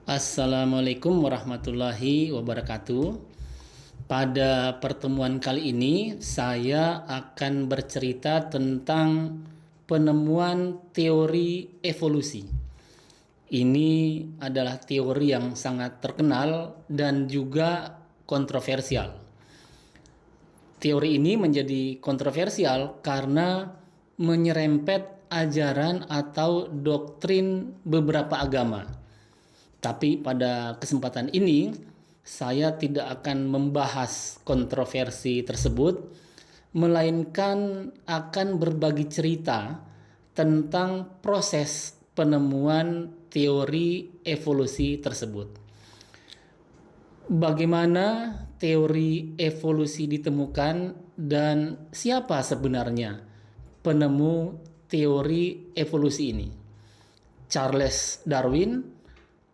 Assalamualaikum warahmatullahi wabarakatuh. Pada pertemuan kali ini, saya akan bercerita tentang penemuan teori evolusi. Ini adalah teori yang sangat terkenal dan juga kontroversial. Teori ini menjadi kontroversial karena menyerempet ajaran atau doktrin beberapa agama. Tapi pada kesempatan ini, saya tidak akan membahas kontroversi tersebut, melainkan akan berbagi cerita tentang proses penemuan teori evolusi tersebut. Bagaimana teori evolusi ditemukan dan siapa sebenarnya penemu teori evolusi ini? Charles Darwin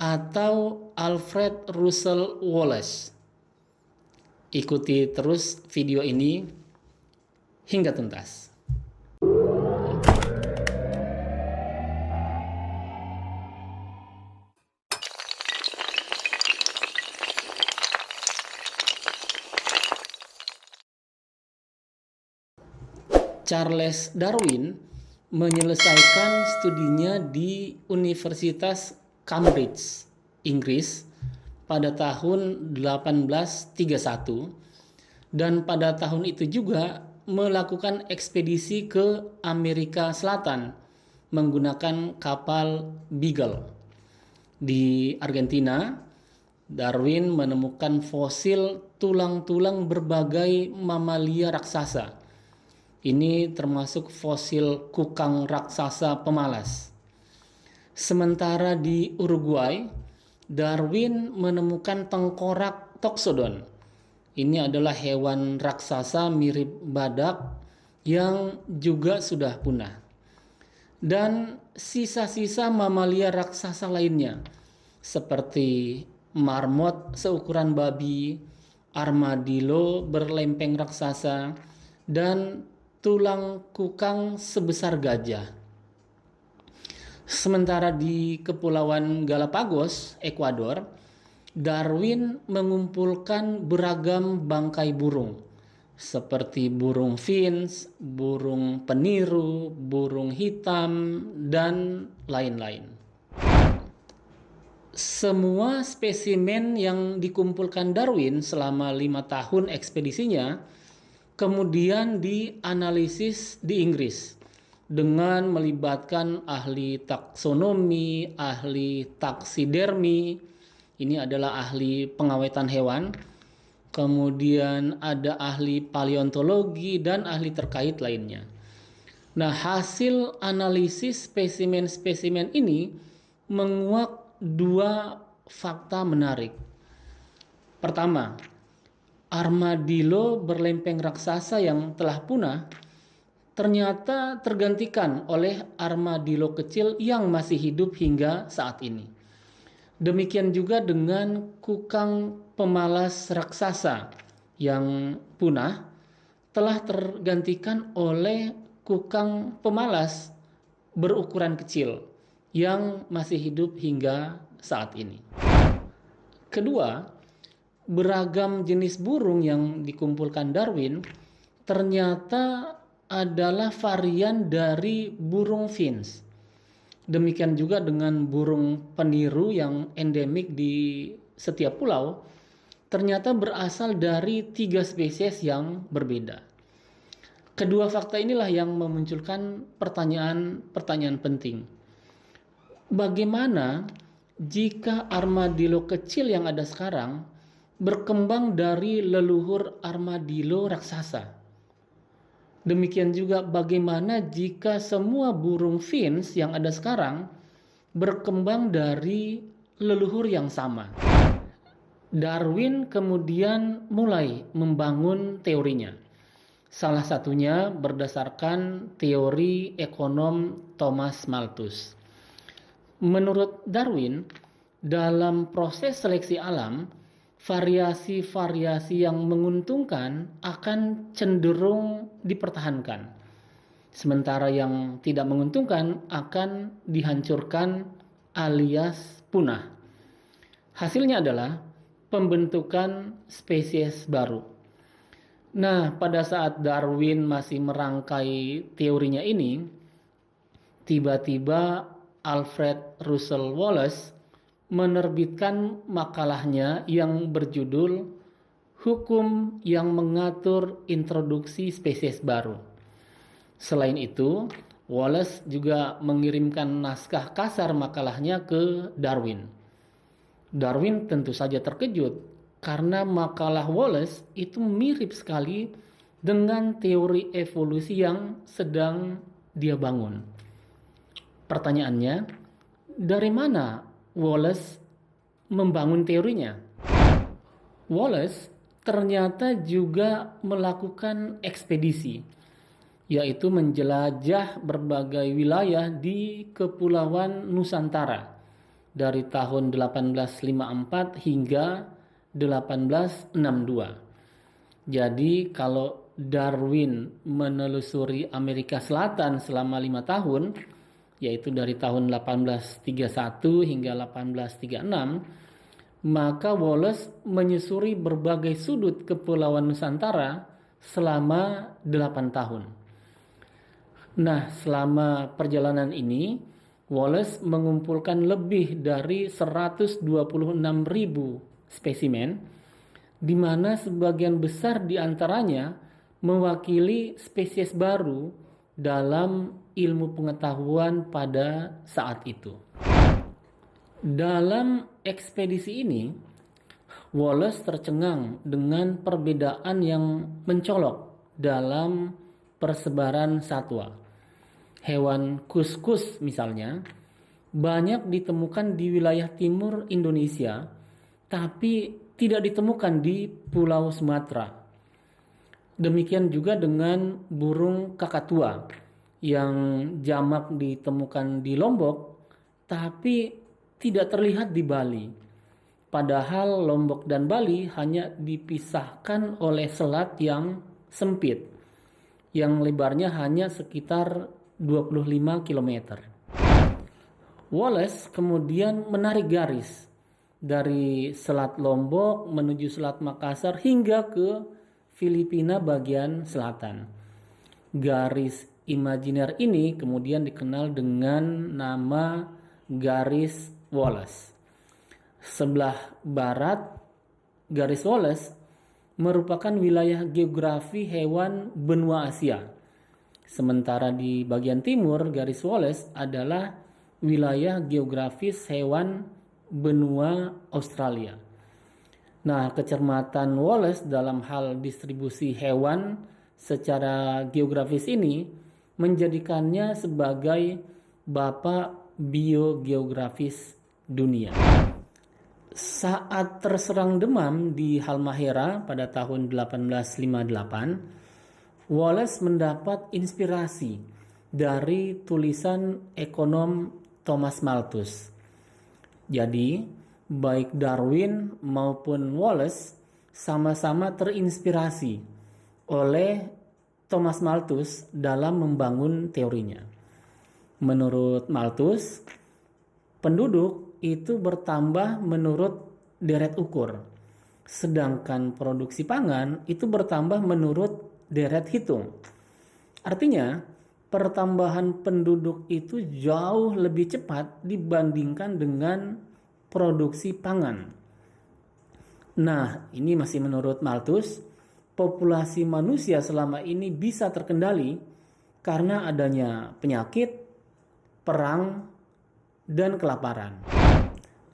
atau Alfred Russel Wallace? Ikuti terus video ini hingga tuntas. Charles Darwin menyelesaikan studinya di Universitas Cambridge, Inggris pada tahun 1831, dan pada tahun itu juga melakukan ekspedisi ke Amerika Selatan menggunakan kapal Beagle. Di Argentina, Darwin menemukan fosil tulang-tulang berbagai mamalia raksasa. Ini termasuk fosil kukang raksasa pemalas. Sementara di Uruguay, Darwin menemukan tengkorak Toxodon. Ini adalah hewan raksasa mirip badak yang juga sudah punah. Dan sisa-sisa mamalia raksasa lainnya, seperti marmot seukuran babi, armadillo berlempeng raksasa, dan tulang kukang sebesar gajah. Sementara di Kepulauan Galapagos, Ekuador, Darwin mengumpulkan beragam bangkai burung, seperti burung finch, burung peniru, burung hitam, dan lain-lain. Semua spesimen yang dikumpulkan Darwin selama 5 tahun ekspedisinya kemudian dianalisis di Inggris dengan melibatkan ahli taksonomi, ahli taksidermi, ini adalah ahli pengawetan hewan, kemudian ada ahli paleontologi dan ahli terkait lainnya. Nah, hasil analisis spesimen-spesimen ini menguak dua fakta menarik. Pertama, armadillo berlempeng raksasa yang telah punah ternyata tergantikan oleh armadillo kecil yang masih hidup hingga saat ini. Demikian juga dengan kukang pemalas raksasa yang punah telah tergantikan oleh kukang pemalas berukuran kecil yang masih hidup hingga saat ini. Kedua, beragam jenis burung yang dikumpulkan Darwin ternyata adalah varian dari burung finch. Demikian juga dengan burung peniru yang endemik di setiap pulau, ternyata berasal dari 3 spesies yang berbeda. Kedua fakta inilah yang memunculkan pertanyaan penting. Bagaimana jika armadillo kecil yang ada sekarang berkembang dari leluhur armadillo raksasa? Demikian juga bagaimana jika semua burung finch yang ada sekarang berkembang dari leluhur yang sama? Darwin kemudian mulai membangun teorinya. Salah satunya berdasarkan teori ekonom Thomas Malthus. Menurut Darwin, dalam proses seleksi alam, variasi-variasi yang menguntungkan akan cenderung dipertahankan, sementara yang tidak menguntungkan akan dihancurkan alias punah. Hasilnya adalah pembentukan spesies baru. Nah, pada saat Darwin masih merangkai teorinya ini, tiba-tiba Alfred Russel Wallace menerbitkan makalahnya yang berjudul Hukum yang Mengatur Introduksi Spesies Baru. Selain itu, Wallace juga mengirimkan naskah kasar makalahnya ke Darwin. Darwin tentu saja terkejut karena makalah Wallace itu mirip sekali dengan teori evolusi yang sedang dia bangun. Pertanyaannya, dari mana Wallace membangun teorinya? Wallace ternyata juga melakukan ekspedisi, yaitu menjelajah berbagai wilayah di Kepulauan Nusantara dari tahun 1854 hingga 1862. Jadi kalau Darwin menelusuri Amerika Selatan selama 5 tahun, yaitu dari tahun 1831 hingga 1836, maka Wallace menyusuri berbagai sudut Kepulauan Nusantara selama 8 tahun. Nah, selama perjalanan ini, Wallace mengumpulkan lebih dari 126.000 spesimen, di mana sebagian besar di antaranya mewakili spesies baru dalam ilmu pengetahuan pada saat itu. Dalam ekspedisi ini, Wallace tercengang dengan perbedaan yang mencolok dalam persebaran satwa. Hewan kuskus misalnya, banyak ditemukan di wilayah timur Indonesia, tapi tidak ditemukan di Pulau Sumatera. Demikian juga dengan burung kakatua yang jamak ditemukan di Lombok, tapi tidak terlihat di Bali. Padahal Lombok dan Bali hanya dipisahkan oleh selat yang sempit, yang lebarnya hanya sekitar 25 km. Wallace kemudian menarik garis dari Selat Lombok menuju Selat Makassar hingga ke Filipina bagian selatan. Garis imajiner ini kemudian dikenal dengan nama garis Wallace. Sebelah barat garis Wallace merupakan wilayah geografi hewan benua Asia. Sementara di bagian timur garis Wallace adalah wilayah geografis hewan benua Australia. Nah, kecermatan Wallace dalam hal distribusi hewan secara geografis ini menjadikannya sebagai bapak biogeografis dunia. Saat terserang demam di Halmahera pada tahun 1858, Wallace mendapat inspirasi dari tulisan ekonom Thomas Malthus. Jadi, baik Darwin maupun Wallace sama-sama terinspirasi oleh Thomas Malthus dalam membangun teorinya. Menurut Malthus, penduduk itu bertambah menurut deret ukur, sedangkan produksi pangan itu bertambah menurut deret hitung. Artinya, pertambahan penduduk itu jauh lebih cepat dibandingkan dengan produksi pangan. Nah, ini masih menurut Malthus, populasi manusia selama ini bisa terkendali karena adanya penyakit, perang, dan kelaparan.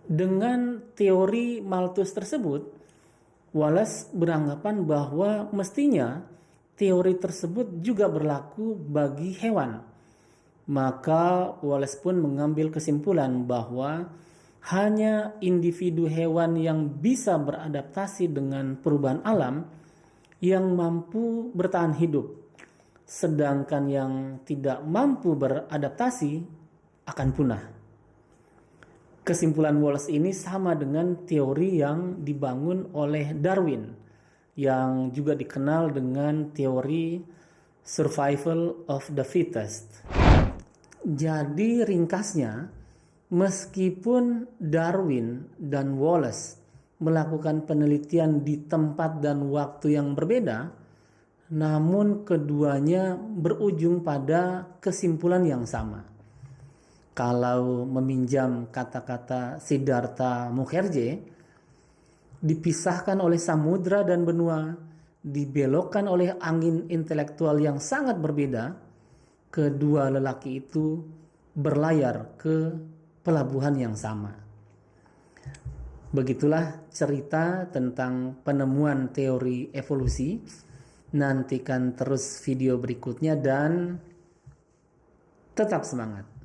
Dengan teori Malthus tersebut, Wallace beranggapan bahwa mestinya teori tersebut juga berlaku bagi hewan. Maka Wallace pun mengambil kesimpulan bahwa hanya individu hewan yang bisa beradaptasi dengan perubahan alam yang mampu bertahan hidup, sedangkan yang tidak mampu beradaptasi akan punah. Kesimpulan Wallace ini sama dengan teori yang dibangun oleh Darwin, yang juga dikenal dengan teori survival of the fittest. Jadi ringkasnya, Meskipun Darwin dan Wallace melakukan penelitian di tempat dan waktu yang berbeda, namun keduanya berujung pada kesimpulan yang sama. Kalau meminjam kata-kata Siddhartha Mukherjee, dipisahkan oleh samudra dan benua, dibelokkan oleh angin intelektual yang sangat berbeda, kedua lelaki itu berlayar ke pelabuhan yang sama. Begitulah cerita tentang penemuan teori evolusi. Nantikan terus video berikutnya dan tetap semangat.